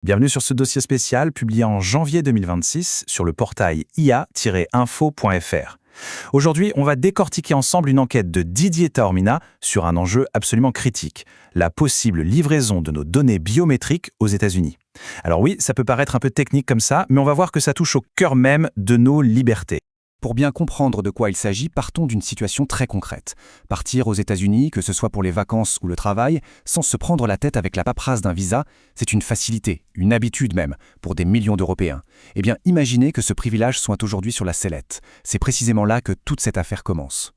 Bienvenue sur ce dossier spécial publié en janvier 2026 sur le portail ia-info.fr. Aujourd'hui, on va décortiquer ensemble une enquête de Didier Taormina sur un enjeu absolument critique, la possible livraison de nos données biométriques aux États-Unis. Alors oui, ça peut paraître un peu technique comme ça, mais on va voir que ça touche au cœur même de nos libertés. Pour bien comprendre de quoi il s'agit, partons d'une situation très concrète. Partir aux États-Unis, que ce soit pour les vacances ou le travail, sans se prendre la tête avec la paperasse d'un visa, c'est une facilité, une habitude même, pour des millions d'Européens. Eh bien, imaginez que ce privilège soit aujourd'hui sur la sellette. C'est précisément là que toute cette affaire commence.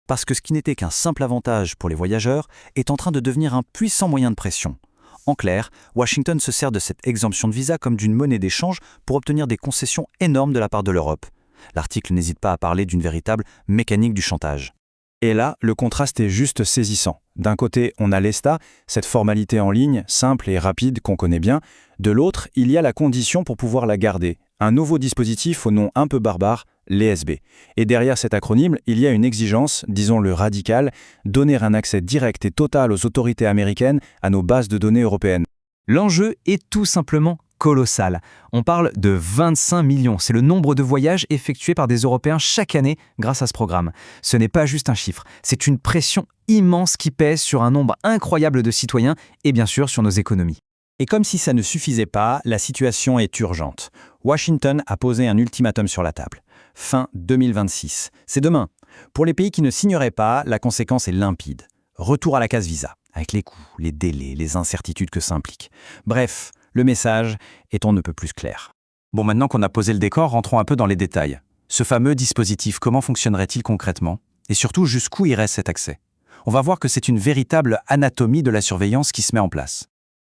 Parce que ce qui n'était qu'un simple avantage pour les voyageurs est en train de devenir un puissant moyen de pression. En clair, Washington se sert de cette exemption de visa comme d'une monnaie d'échange pour obtenir des concessions énormes de la part de l'Europe. L'article n'hésite pas à parler d'une véritable mécanique du chantage. Et là, le contraste est juste saisissant. D'un côté, on a l'ESTA, cette formalité en ligne, simple et rapide qu'on connaît bien. De l'autre, il y a la condition pour pouvoir la garder. Un nouveau dispositif au nom un peu barbare, l'ESB. Et derrière cet acronyme, il y a une exigence, disons-le radicale, donner un accès direct et total aux autorités américaines à nos bases de données européennes. L'enjeu est tout simplement colossal. On parle de 25 millions. C'est le nombre de voyages effectués par des Européens chaque année grâce à ce programme. Ce n'est pas juste un chiffre, c'est une pression immense qui pèse sur un nombre incroyable de citoyens et bien sûr sur nos économies. Et comme si ça ne suffisait pas, la situation est urgente. Washington a posé un ultimatum sur la table. Fin 2026. C'est demain. Pour les pays qui ne signeraient pas, la conséquence est limpide. Retour à la case visa, avec les coûts, les délais, les incertitudes que ça implique. Bref, le message est on ne peut plus clair. Bon, maintenant qu'on a posé le décor, rentrons un peu dans les détails. Ce fameux dispositif, comment fonctionnerait-il concrètement? Et surtout, jusqu'où irait cet accès? On va voir que c'est une véritable anatomie de la surveillance qui se met en place.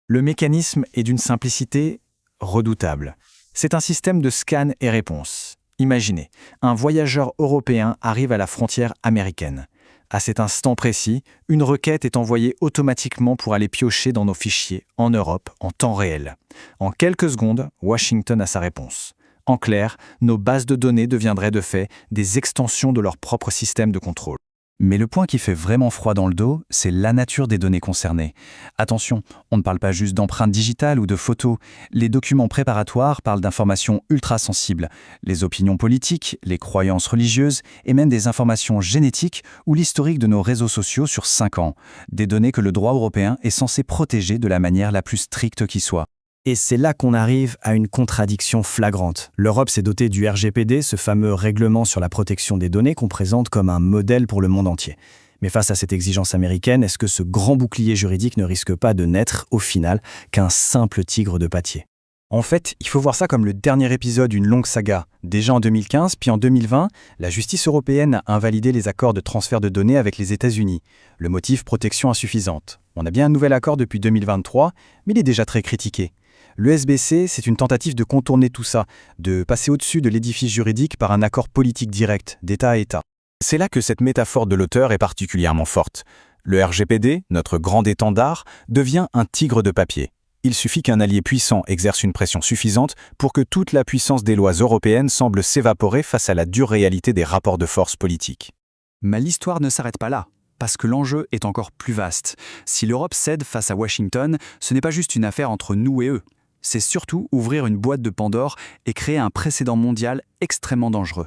Le mécanisme est d'une simplicité redoutable. C'est un système de scan et réponse. Imaginez, un voyageur européen arrive à la frontière américaine. À cet instant précis, une requête est envoyée automatiquement pour aller piocher dans nos fichiers en Europe en temps réel. En quelques secondes, Washington a sa réponse. En clair, nos bases de données deviendraient de fait des extensions de leur propre système de contrôle. Mais le point qui fait vraiment froid dans le dos, c'est la nature des données concernées. Attention, on ne parle pas juste d'empreintes digitales ou de photos. Les documents préparatoires parlent d'informations ultra sensibles. Les opinions politiques, les croyances religieuses et même des informations génétiques ou l'historique de nos réseaux sociaux sur 5 ans. Des données que le droit européen est censé protéger de la manière la plus stricte qui soit. Et c'est là qu'on arrive à une contradiction flagrante. L'Europe s'est dotée du RGPD, ce fameux règlement sur la protection des données qu'on présente comme un modèle pour le monde entier. Mais face à cette exigence américaine, est-ce que ce grand bouclier juridique ne risque pas de n'être, au final, qu'un simple tigre de papier? En fait, il faut voir ça comme le dernier épisode d'une longue saga. Déjà en 2015, puis en 2020, la justice européenne a invalidé les accords de transfert de données avec les États-Unis. Le motif, protection insuffisante. On a bien un nouvel accord depuis 2023, mais il est déjà très critiqué. L'ESBC, c'est une tentative de contourner tout ça, de passer au-dessus de l'édifice juridique par un accord politique direct, d'État à État. C'est là que cette métaphore de l'auteur est particulièrement forte. Le RGPD, notre grand étendard, devient un tigre de papier. Il suffit qu'un allié puissant exerce une pression suffisante pour que toute la puissance des lois européennes semble s'évaporer face à la dure réalité des rapports de force politiques. Mais l'histoire ne s'arrête pas là, parce que l'enjeu est encore plus vaste. Si l'Europe cède face à Washington, ce n'est pas juste une affaire entre nous et eux. C'est surtout ouvrir une boîte de Pandore et créer un précédent mondial extrêmement dangereux.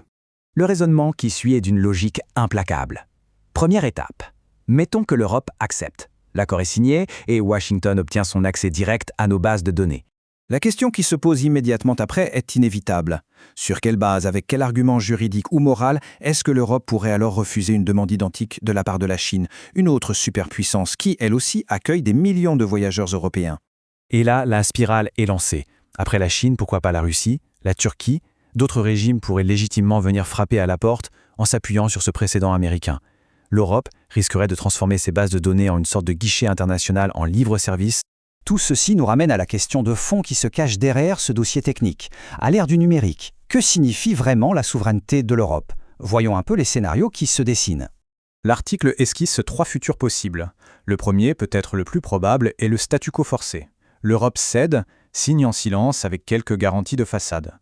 Le raisonnement qui suit est d'une logique implacable. Première étape. Mettons que l'Europe accepte. L'accord est signé et Washington obtient son accès direct à nos bases de données. La question qui se pose immédiatement après est inévitable. Sur quelle base, avec quel argument juridique ou moral est-ce que l'Europe pourrait alors refuser une demande identique de la part de la Chine, une autre superpuissance qui, elle aussi, accueille des millions de voyageurs européens? Et là, la spirale est lancée. Après la Chine, pourquoi pas la Russie, la Turquie? D'autres régimes pourraient légitimement venir frapper à la porte en s'appuyant sur ce précédent américain. L'Europe risquerait de transformer ses bases de données en une sorte de guichet international en libre-service. Tout ceci nous ramène à la question de fond qui se cache derrière ce dossier technique. À l'ère du numérique, que signifie vraiment la souveraineté de l'Europe? Voyons un peu les scénarios qui se dessinent. L'article esquisse 3 futurs possibles. Le premier, peut-être le plus probable, est le statu quo forcé. L'Europe cède, signe en silence avec quelques garanties de façade.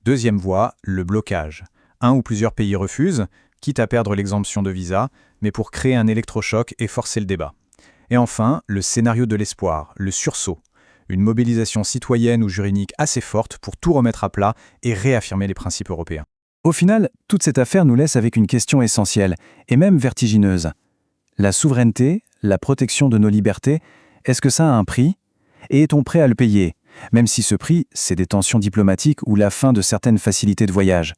Deuxième voie, le blocage. Un ou plusieurs pays refusent, quitte à perdre l'exemption de visa, mais pour créer un électrochoc et forcer le débat. Et enfin, le scénario de l'espoir, le sursaut. Une mobilisation citoyenne ou juridique assez forte pour tout remettre à plat et réaffirmer les principes européens. Au final, toute cette affaire nous laisse avec une question essentielle, et même vertigineuse. La souveraineté, la protection de nos libertés, est-ce que ça a un prix? Et est-on prêt à le payer? Même si ce prix, c'est des tensions diplomatiques ou la fin de certaines facilités de voyage.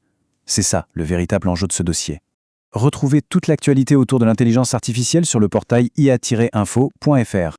C'est ça, le véritable enjeu de ce dossier. Retrouvez toute l'actualité autour de l'intelligence artificielle sur le portail ia-info.fr.